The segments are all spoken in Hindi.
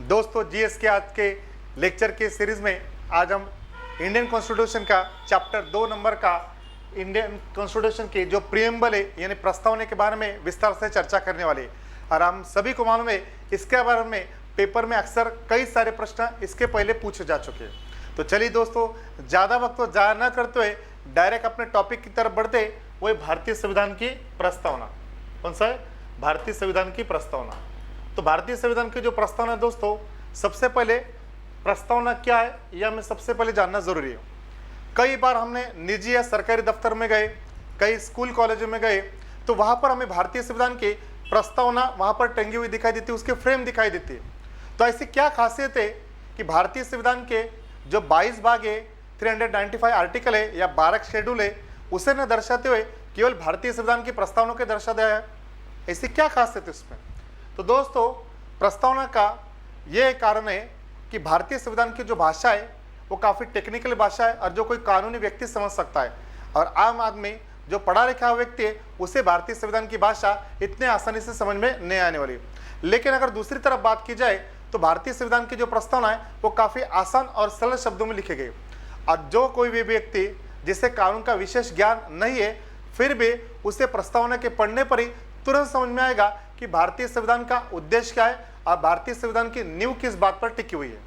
दोस्तों जीएस के आज के लेक्चर के सीरीज में आज हम इंडियन कॉन्स्टिट्यूशन का चैप्टर 2 नंबर का इंडियन कॉन्स्टिट्यूशन के जो प्रीएम्बल है यानी प्रस्तावना के बारे में विस्तार से चर्चा करने वाले हैं। और हम सभी को मालूम है इसके बारे में पेपर में अक्सर कई सारे प्रश्न इसके पहले पूछे जा चुके हैं। तो चलिए दोस्तों ज़्यादा वक्त तो जाया न करते हुए डायरेक्ट अपने टॉपिक की तरफ बढ़ते, वही भारतीय संविधान की प्रस्तावना। कौन सा है? भारतीय संविधान की प्रस्तावना। तो भारतीय संविधान की जो प्रस्तावना है दोस्तों, सबसे पहले प्रस्तावना क्या है यह हमें सबसे पहले जानना जरूरी है। कई बार हमने निजी या सरकारी दफ्तर में गए, कई स्कूल कॉलेजों में गए, तो वहां पर हमें भारतीय संविधान की प्रस्तावना वहां पर टंगी हुई दिखाई देती है, उसके फ्रेम दिखाई देती है। तो ऐसी क्या खासियत है कि भारतीय संविधान के जो 22 भाग है, 395 आर्टिकल है या 12 शेड्यूल है, उसे न दर्शाते हुए केवल भारतीय संविधान की प्रस्तावना के दर्शा दिया है। ऐसी क्या खासियत है उसमें? तो दोस्तों प्रस्तावना का यह कारण है कि भारतीय संविधान की जो भाषा है वो काफ़ी टेक्निकल भाषा है और जो कोई कानूनी व्यक्ति समझ सकता है, और आम आदमी जो पढ़ा लिखा हुआ व्यक्ति है उसे भारतीय संविधान की भाषा इतने आसानी से समझ में नहीं आने वाली। लेकिन अगर दूसरी तरफ बात की जाए तो भारतीय संविधान की जो प्रस्तावना है वो काफ़ी आसान और सरल शब्दों में लिखे गए, और जो कोई भी व्यक्ति जिसे कानून का विशेष ज्ञान नहीं है फिर भी उसे प्रस्तावना के पढ़ने पर ही तुरंत समझ में आएगा कि भारतीय संविधान का उद्देश्य क्या है और भारतीय संविधान की नींव किस बात पर टिकी हुई है।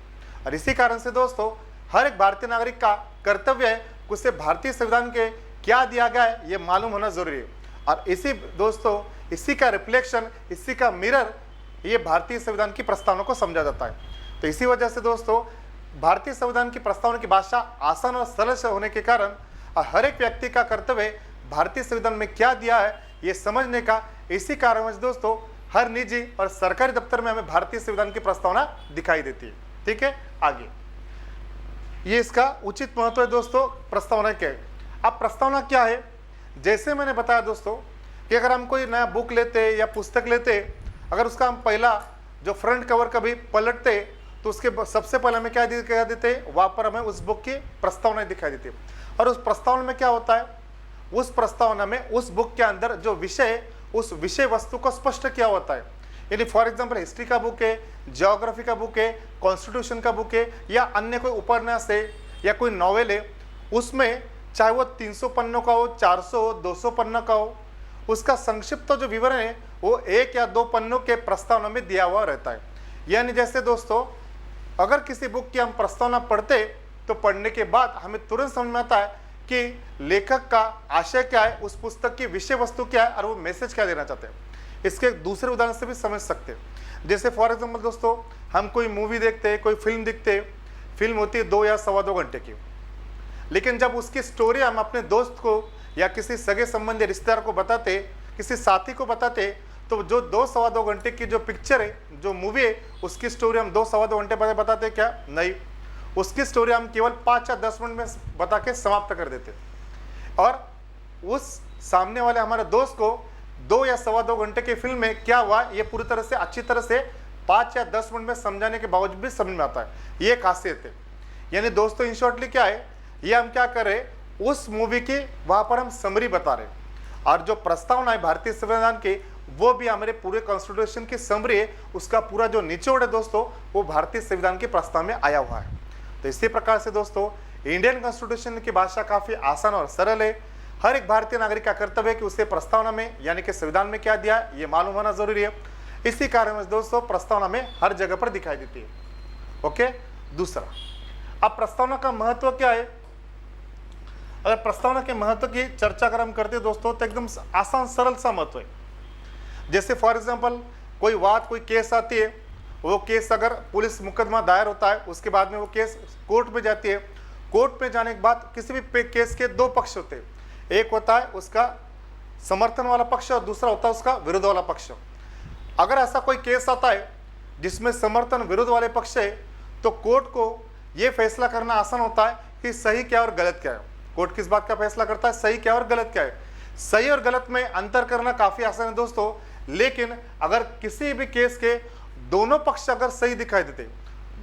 और इसी कारण से दोस्तों हर एक भारतीय नागरिक का कर्तव्य है कि उसे भारतीय संविधान के क्या दिया गया है ये मालूम होना जरूरी है। और इसी दोस्तों इसी का रिफ्लेक्शन, इसी का मिरर ये भारतीय संविधान की प्रस्तावना को समझा जाता है। तो इसी वजह से दोस्तों भारतीय संविधान की प्रस्तावना की भाषा आसान और सरल से होने के कारण हर एक व्यक्ति का कर्तव्य भारतीय संविधान में क्या दिया है ये समझने का। इसी कारणवश दोस्तों हर निजी और सरकारी दफ्तर में हमें भारतीय संविधान की प्रस्तावना दिखाई देती है। ठीक है, आगे ये इसका उचित महत्व है दोस्तों प्रस्तावना के। अब प्रस्तावना क्या है? जैसे मैंने बताया दोस्तों कि अगर हम कोई नया बुक लेते या पुस्तक लेते, अगर उसका हम पहला जो फ्रंट कवर कभी पलटते तो उसके सबसे पहले हमें क्या दिखा देते, वहां पर हमें उस बुक की प्रस्तावना दिखाई देती है। और उस प्रस्तावना में क्या होता है, उस प्रस्तावना में उस बुक के अंदर जो विषय है उस विषय वस्तु को स्पष्ट किया होता है। यानी फॉर एग्जांपल हिस्ट्री का बुक है, ज्योग्राफी का बुक है, कॉन्स्टिट्यूशन का बुक है या अन्य कोई उपन्यास है या कोई नॉवेल है, उसमें चाहे वो 300 पन्नों का हो, 400 हो, 200 पन्नों का हो, उसका संक्षिप्त जो विवरण है वो 1 या 2 पन्नों के प्रस्तावना में दिया हुआ रहता है। यानी जैसे दोस्तों अगर किसी बुक की हम प्रस्तावना पढ़ते तो पढ़ने के बाद हमें तुरंत समझ में आता है कि लेखक का आशय क्या है, उस पुस्तक की विषय वस्तु क्या है और वो मैसेज क्या देना चाहते हैं। इसके दूसरे उदाहरण से भी समझ सकते हैं। जैसे फॉर एग्जांपल दोस्तों हम कोई मूवी देखते हैं, कोई फिल्म देखते हैं, फिल्म होती है 2 या सवा 2 घंटे की, लेकिन जब उसकी स्टोरी हम अपने दोस्त को या किसी सगे संबंधी रिश्तेदार को बताते, किसी साथी को बताते, तो जो 2 सवा 2 घंटे की जो पिक्चर है, जो मूवी है, उसकी स्टोरी हम 2 सवा 2 घंटे बाद बताते क्या? नहीं, उसकी स्टोरी हम केवल 5 या 10 मिनट में बता के समाप्त कर देते, और उस सामने वाले हमारे दोस्त को 2 या सवा 2 घंटे की फिल्म में क्या हुआ ये पूरी तरह से अच्छी तरह से 5 या 10 मिनट में समझाने के बावजूद भी समझ में आता है। ये खासियत है। यानी दोस्तों इन शॉर्टली क्या है, ये हम क्या कर रहे, उस मूवी की वहां पर हम समरी बता रहे, और जो प्रस्तावना है भारतीय संविधान की वो भी हमारे पूरे कॉन्स्टिट्यूशन की समरी है, उसका पूरा जो निचोड़ है दोस्तों वो भारतीय संविधान की प्रस्तावना में आया हुआ है। तो इसी प्रकार से दोस्तों इंडियन कॉन्स्टिट्यूशन की भाषा काफी आसान और सरल है। हर एक भारतीय नागरिक का कर्तव्य है कि उसे प्रस्तावना में यानी कि संविधान में क्या दिया है ये मालूम होना जरूरी है। इसी कारण में दोस्तों प्रस्तावना में हर जगह पर दिखाई देती है। ओके, दूसरा, अब प्रस्तावना का महत्व क्या है? अगर प्रस्तावना के महत्व की चर्चा अगर हम करते हैं दोस्तों तो एकदम आसान सरल सा महत्व है। जैसे फॉर एग्जाम्पल कोई बात, कोई केस आती है, वो केस अगर पुलिस मुकदमा दायर होता है, उसके बाद में वो केस कोर्ट में जाती है। कोर्ट में जाने के बाद किसी भी केस के 2 पक्ष होते हैं, एक होता है उसका समर्थन वाला पक्ष और दूसरा होता है उसका विरोध वाला पक्ष। अगर ऐसा कोई केस आता है जिसमें समर्थन विरोध वाले पक्ष है तो कोर्ट को ये फैसला करना आसान होता है कि सही क्या और गलत क्या है। कोर्ट किस बात का फैसला करता है? सही क्या और गलत क्या है। सही और गलत में अंतर करना काफी आसान है दोस्तों, लेकिन अगर किसी भी केस के दोनों पक्ष अगर सही दिखाई देते,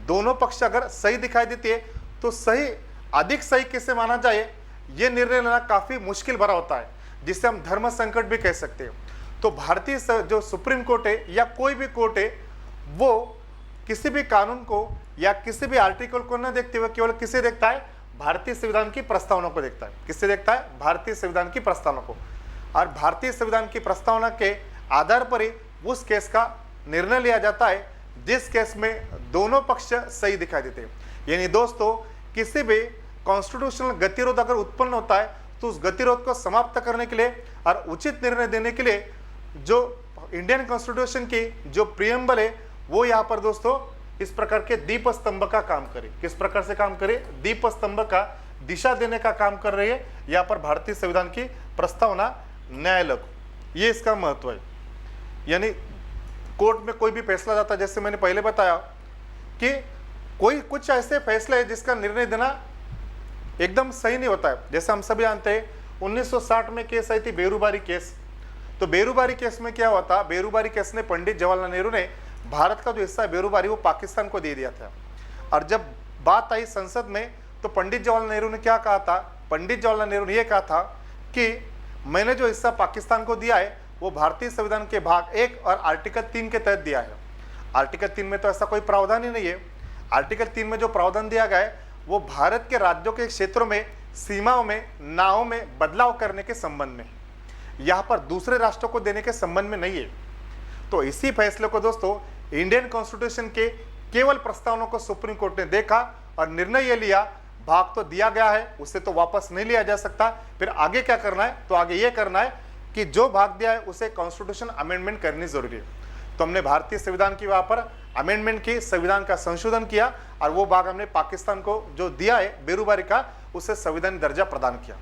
दोनों पक्ष अगर सही दिखाई देते तो सही अधिक सही किसे माना जाए ये निर्णय लेना काफी मुश्किल भरा होता है, जिसे हम धर्म संकट भी कह सकते हैं। तो भारतीय जो सुप्रीम कोर्ट है या कोई भी कोर्ट है वो किसी भी कानून को या किसी भी आर्टिकल को न देखते हुए केवल किसे देखता है, भारतीय संविधान की प्रस्तावना को देखता है। किससे देखता है? भारतीय संविधान की प्रस्तावना को। और भारतीय संविधान की प्रस्तावना के आधार पर ही उस केस का निर्णय लिया जाता है जिस केस में दोनों पक्ष सही दिखाई देते हैं। यानी दोस्तों, किसी भी कॉन्स्टिट्यूशनल गतिरोध अगर उत्पन्न होता है तो उस गतिरोध को समाप्त करने के लिए और उचित निर्णय देने के लिए जो इंडियन कॉन्स्टिट्यूशन की जो प्रियम्बल है वो यहाँ पर दोस्तों इस प्रकार के दीप स्तंभ का काम करे। किस प्रकार से काम करे? दीप स्तंभ का दिशा देने का काम कर रही है यहाँ पर भारतीय संविधान की प्रस्तावना न्यायालय को। ये इसका महत्व है। यानी कोर्ट में कोई भी फैसला जाता है, जैसे मैंने पहले बताया कि कोई कुछ ऐसे फैसले है जिसका निर्णय देना एकदम सही नहीं होता है। जैसे हम सभी जानते हैं 1960 में केस आई थी बेरूबारी केस। तो बेरूबारी केस में क्या हुआ था? बेरूबारी केस ने पंडित जवाहरलाल नेहरू ने भारत का जो हिस्सा है बेरूबारी वो पाकिस्तान को दे दिया था। और जब बात आई संसद में तो पंडित जवाहरलाल नेहरू ने क्या कहा था? पंडित जवाहरलाल नेहरू ने यह कहा था कि मैंने जो हिस्सा पाकिस्तान को दिया है वो भारतीय संविधान के भाग 1 और आर्टिकल 3 के तहत दिया है। आर्टिकल 3 में तो ऐसा कोई प्रावधान ही नहीं है। आर्टिकल 3 में जो प्रावधान दिया गया है वो भारत के राज्यों के क्षेत्रों में, सीमाओं में, नावों में बदलाव करने के संबंध में, यहाँ पर दूसरे राष्ट्रों को देने के संबंध में नहीं है। तो इसी फैसले को दोस्तों इंडियन कॉन्स्टिट्यूशन के केवल प्रस्तावना को सुप्रीम कोर्ट ने देखा और निर्णय ये लिया, भाग तो दिया गया है उसे तो वापस नहीं लिया जा सकता। फिर आगे क्या करना है? तो आगे ये करना है कि जो भाग दिया है उसे कॉन्स्टिट्यूशन अमेंडमेंट करनी जरूरी है। तो हमने भारतीय संविधान की वहां पर अमेंडमेंट की, संविधान का संशोधन किया और वो भाग हमने पाकिस्तान को जो दिया है बेरूबारी का, उसे संवैधानिक दर्जा प्रदान किया।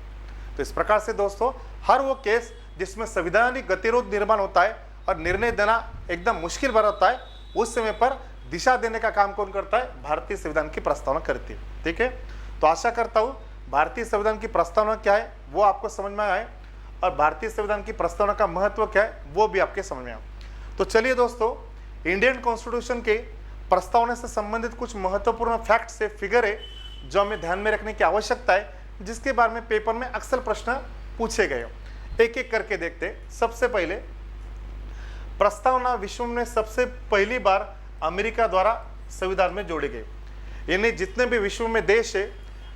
तो इस प्रकार से दोस्तों हर वो केस जिसमें संवैधानिक गतिरोध निर्माण होता है और निर्णय देना एकदम मुश्किल भरा होता है, उस समय पर दिशा देने का काम कौन करता है? भारतीय संविधान की प्रस्तावना करती है। ठीक है, तो आशा करता हूँ भारतीय संविधान की प्रस्तावना क्या है वो आपको समझ में आए और भारतीय संविधान की प्रस्तावना का महत्व क्या है वो भी आपके समझ में आए। तो चलिए दोस्तों, इंडियन कॉन्स्टिट्यूशन के प्रस्तावना से संबंधित कुछ महत्वपूर्ण फैक्ट से फिगर है जो हमें ध्यान में रखने की आवश्यकता है, जिसके बारे में पेपर में अक्सर प्रश्न पूछे गए। एक एक करके देखते हैं। सबसे पहले, प्रस्तावना विश्व में सबसे पहली बार अमेरिका द्वारा संविधान में जोड़े गए। यानी जितने भी विश्व में देश है,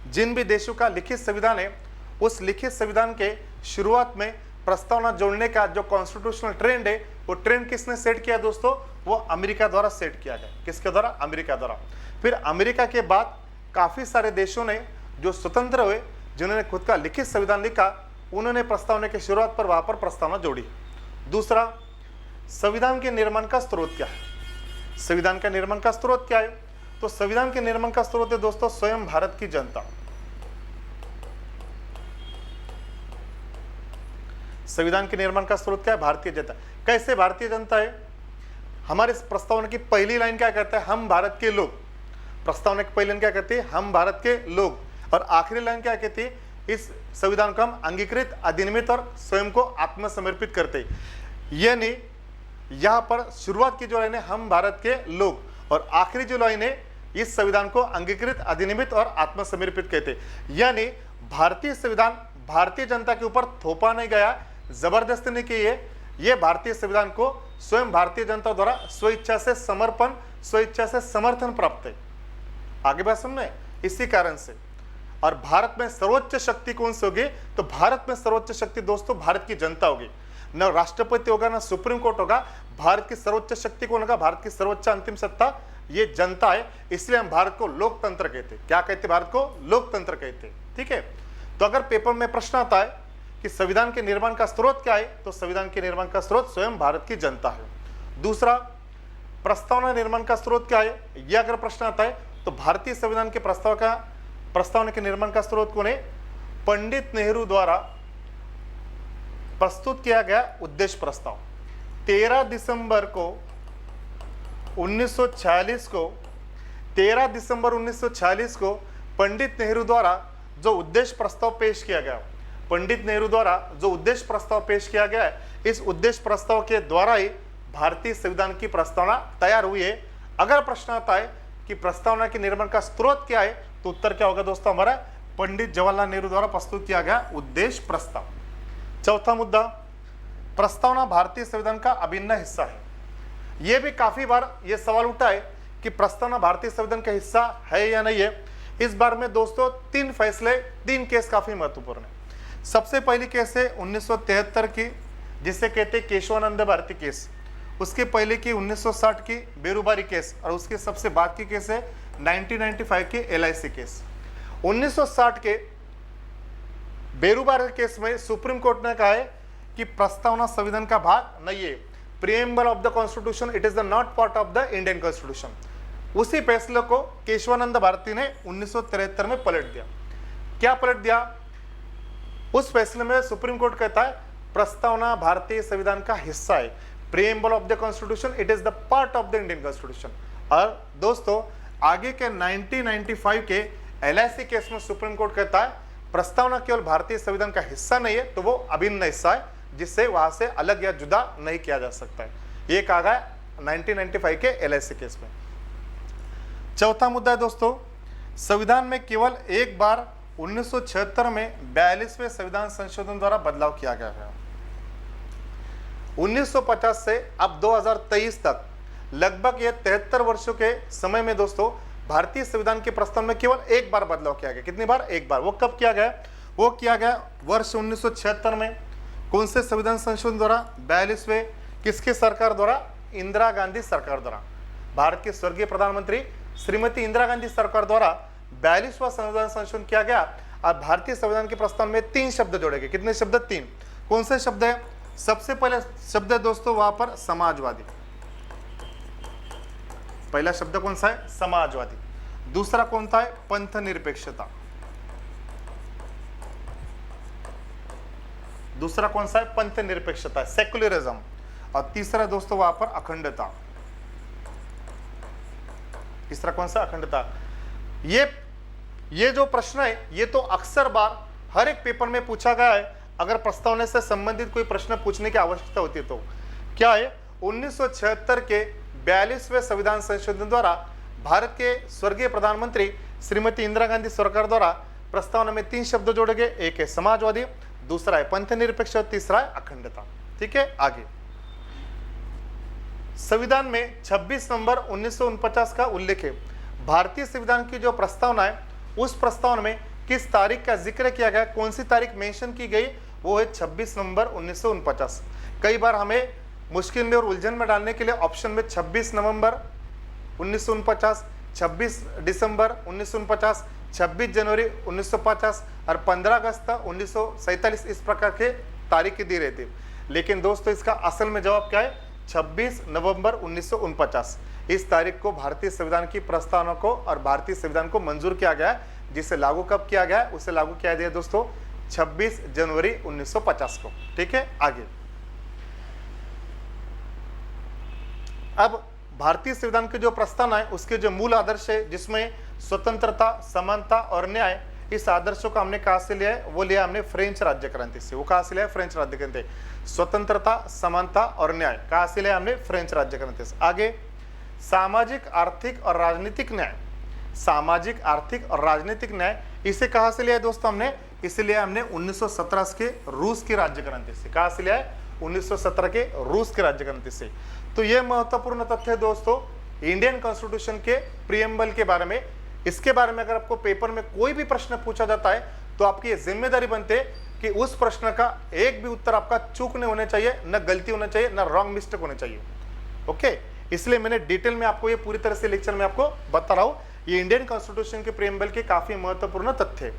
जिन भी देशों का लिखित संविधान है, उस लिखित संविधान के शुरुआत में प्रस्तावना जोड़ने का जो कॉन्स्टिट्यूशनल ट्रेंड है वो ट्रेंड किसने सेट किया दोस्तों? वो अमेरिका द्वारा सेट किया गया। किसके द्वारा? अमेरिका द्वारा। फिर अमेरिका के बाद काफी सारे देशों ने जो स्वतंत्र हुए, जिन्होंने खुद का लिखित संविधान लिखा, उन्होंने प्रस्तावना की शुरुआत पर वहां पर प्रस्तावना जोड़ी। दूसरा, संविधान के निर्माण का स्रोत क्या है? संविधान का निर्माण का स्रोत क्या है? तो संविधान के निर्माण का स्रोत है दोस्तों स्वयं भारत की जनता। संविधान के निर्माण का स्रोत क्या है? भारतीय जनता। कैसे भारतीय जनता है? हमारे प्रस्तावना की पहली लाइन क्या कहता है? हम भारत के लोग। प्रस्तावना की पहली लाइन क्या कहती है? हम भारत के लोग। और आखिरी लाइन क्या कहती है? इस संविधान को हम अंगीकृत, अधिनियमित और स्वयं को आत्मसमर्पित करते हैं। यानी यहाँ पर शुरुआत की जो लाइन है हम भारत के लोग, और आखिरी जो लाइन है इस संविधान को अंगीकृत, अधिनियमित और आत्मसमर्पित कहते हैं। यानी भारतीय संविधान भारतीय जनता के ऊपर थोपा नहीं गया, जबरदस्ती नहीं की है। ये भारतीय संविधान को स्वयं भारतीय जनता द्वारा स्वेच्छा से समर्पण, स्वेच्छा से समर्थन प्राप्त है। आगे बात समझे? इसी कारण से। और भारत में सर्वोच्च शक्ति कौन सी होगी? तो भारत में सर्वोच्च शक्ति दोस्तों भारत की जनता होगी। न राष्ट्रपति होगा, न सुप्रीम कोर्ट होगा। भारत की सर्वोच्च शक्ति कौन होगा? भारत की सर्वोच्च अंतिम सत्ता ये जनता है। इसलिए हम भारत को लोकतंत्र कहते हैं। क्या कहते? भारत को लोकतंत्र कहते हैं। ठीक है, तो अगर पेपर में प्रश्न आता है कि संविधान के निर्माण का स्रोत क्या है, तो संविधान के निर्माण का स्रोत स्वयं भारत की जनता है। दूसरा, प्रस्तावना निर्माण का स्रोत क्या है, यह अगर प्रश्न आता है तो भारतीय संविधान के प्रस्तावना के निर्माण का स्रोत कौन है? पंडित नेहरू द्वारा प्रस्तुत किया गया उद्देश्य प्रस्ताव। 13 दिसंबर 1946 को पंडित नेहरू द्वारा जो उद्देश्य प्रस्ताव पेश किया गया, पंडित नेहरू द्वारा जो उद्देश्य प्रस्ताव पेश किया गया है, इस उद्देश्य प्रस्ताव के द्वारा ही भारतीय संविधान की प्रस्तावना तैयार हुई है। अगर प्रश्न आता है कि प्रस्तावना के निर्माण का स्रोत क्या है, तो उत्तर क्या होगा दोस्तों हमारा? पंडित जवाहरलाल नेहरू द्वारा प्रस्तुत किया गया उद्देश्य प्रस्ताव। चौथा मुद्दा, प्रस्तावना भारतीय संविधान का अभिन्न हिस्सा है। यह भी काफी बार यह सवाल उठा है कि प्रस्तावना भारतीय संविधान का हिस्सा है या नहीं है। इस बार में दोस्तों 3 फैसले, 3 केस काफी महत्वपूर्ण है। सबसे पहली केस है 1973 की, जिसे कहते हैं केशवानंद भारती केस। उसके पहले की 1960 की बेरुबारी केस, और उसके सबसे बाद की केस है 1995 की LIC केस। 1960 के बेरुबारी केस में सुप्रीम कोर्ट ने कहा है कि प्रस्तावना संविधान का भाग नहीं है, preamble of the constitution, it is the not part of the Indian constitution. उसी फैसले को केशवानंद भारती ने 1973 में पलट दिया। क्या पलट दिया? उस फैसले में सुप्रीम कोर्ट कहता है प्रस्तावना भारतीय संविधान का हिस्सा है, preamble of the constitution, it is the part of the Indian constitution. और दोस्तों आगे के 1995 के LIC केस में सुप्रीम कोर्ट कहता है प्रस्तावना केवल भारतीय संविधान का हिस्सा नहीं है, तो वो अभिन्न हिस्सा है, जिससे वहां से अलग या जुदा नहीं किया जा सकता है। ये कहा गया 1995 के LIC केस में। चौथा मुद्दा है दोस्तों, संविधान में केवल एक बार 1976 में 42वें संविधान संशोधन द्वारा बदलाव किया गया है। 1950 से अब 2023 तक लगभग ये 73 वर्षों के समय में दोस्तों भारतीय संविधान के प्रस्ताव में केवल एक बार बदलाव किया गया। कितनी बार? एक बार। वो कब किया गया? वो किया गया वर्ष 1976 में। कौन से संविधान संशोधन द्वारा? 42वें। किसके सरकार द्वारा? इंदिरा गांधी सरकार द्वारा। भारत के स्वर्गीय प्रधानमंत्री श्रीमती इंदिरा गांधी सरकार द्वारा 42वां संविधान संशोधन किया गया। अब भारतीय संविधान के प्रस्ताव में 3 शब्द जोड़े गए। कितने शब्द? 3। कौन से शब्द है? सबसे पहले शब्द है दोस्तों वहां पर समाजवादी। पहला शब्द कौन सा है? समाजवादी। दूसरा कौन सा है? पंथ निरपेक्षता। दूसरा कौन सा है? पंथ निरपेक्षता, सेक्युलरिज्म। और तीसरा दोस्तों वहां पर अखंडता। तीसरा कौन सा? अखंडता। ये जो प्रश्न है ये तो अक्सर बार हर एक पेपर में पूछा गया है। अगर प्रस्तावना से संबंधित कोई प्रश्न पूछने की आवश्यकता होती है तो क्या है? 1976 के 42वें संविधान संशोधन द्वारा भारत के स्वर्गीय प्रधानमंत्री श्रीमती इंदिरा गांधी सरकार द्वारा प्रस्तावना में 3 शब्द जोड़े गए। एक है समाजवादी, दूसरा है पंथ निरपेक्ष और तीसरा है अखंडता। ठीक है, आगे संविधान में 26 नवंबर 1949 का उल्लेख है। भारतीय संविधान की जो प्रस्तावना है उस प्रस्तावना में किस तारीख का जिक्र किया गया? कौन सी तारीख मेंशन की गई? वो है 26 नवंबर 1949। कई बार हमें मुश्किल में और उलझन में डालने के लिए ऑप्शन में 26 नवंबर 1949, 26 दिसंबर 1949, 26 जनवरी 1950 और 15 अगस्त 1947 इस प्रकार के तारीखें दी रहती। लेकिन दोस्तों इसका असल में जवाब क्या है? 26 नवंबर 1949। इस तारीख को भारतीय संविधान की प्रस्तावना को और भारतीय संविधान को मंजूर किया गया, जिसे लागू कब किया गया? उसे लागू किया गया दोस्तों 26 जनवरी 1950 को। ठीक है, आगे अब भारतीय संविधान के जो प्रस्तावना है उसके जो मूल आदर्श है, जिसमें स्वतंत्रता, समानता और न्याय, इस आदर्शों को हमने कहां से लिया है? वो लिया हमने फ्रेंच राज्य क्रांति से। वो कहां से लिया है? फ्रेंच राज्य क्रांति। स्वतंत्रता, समानता और न्याय कहां से लिया हमने? फ्रेंच राज्य क्रांति से। आगे सामाजिक, आर्थिक और राजनीतिक न्याय। सामाजिक, आर्थिक और राजनीतिक न्याय इसे कहां से लिया है दोस्तों? हमने इसे लिया हमने 1917 के रूस की राज्य क्रांति से। कहां से लिया है? 1917 के रूस के राज्य क्रांति से। तो यह महत्वपूर्ण तथ्य है दोस्तों इंडियन कॉन्स्टिट्यूशन के प्रीएम्बल के बारे में। इसके बारे में अगर आपको पेपर में कोई भी प्रश्न पूछा जाता है तो आपकी ये जिम्मेदारी बनती है कि उस प्रश्न का एक भी उत्तर आपका चूक नहीं होना चाहिए, न गलती होना चाहिए, न रॉन्ग मिस्टेक होना चाहिए। ओके, इसलिए मैंने डिटेल में आपको ये पूरी तरह से लेक्चर में आपको बता रहा हूं। ये इंडियन कॉन्स्टिट्यूशन के प्रीएम्बल के काफी महत्वपूर्ण तथ्य है।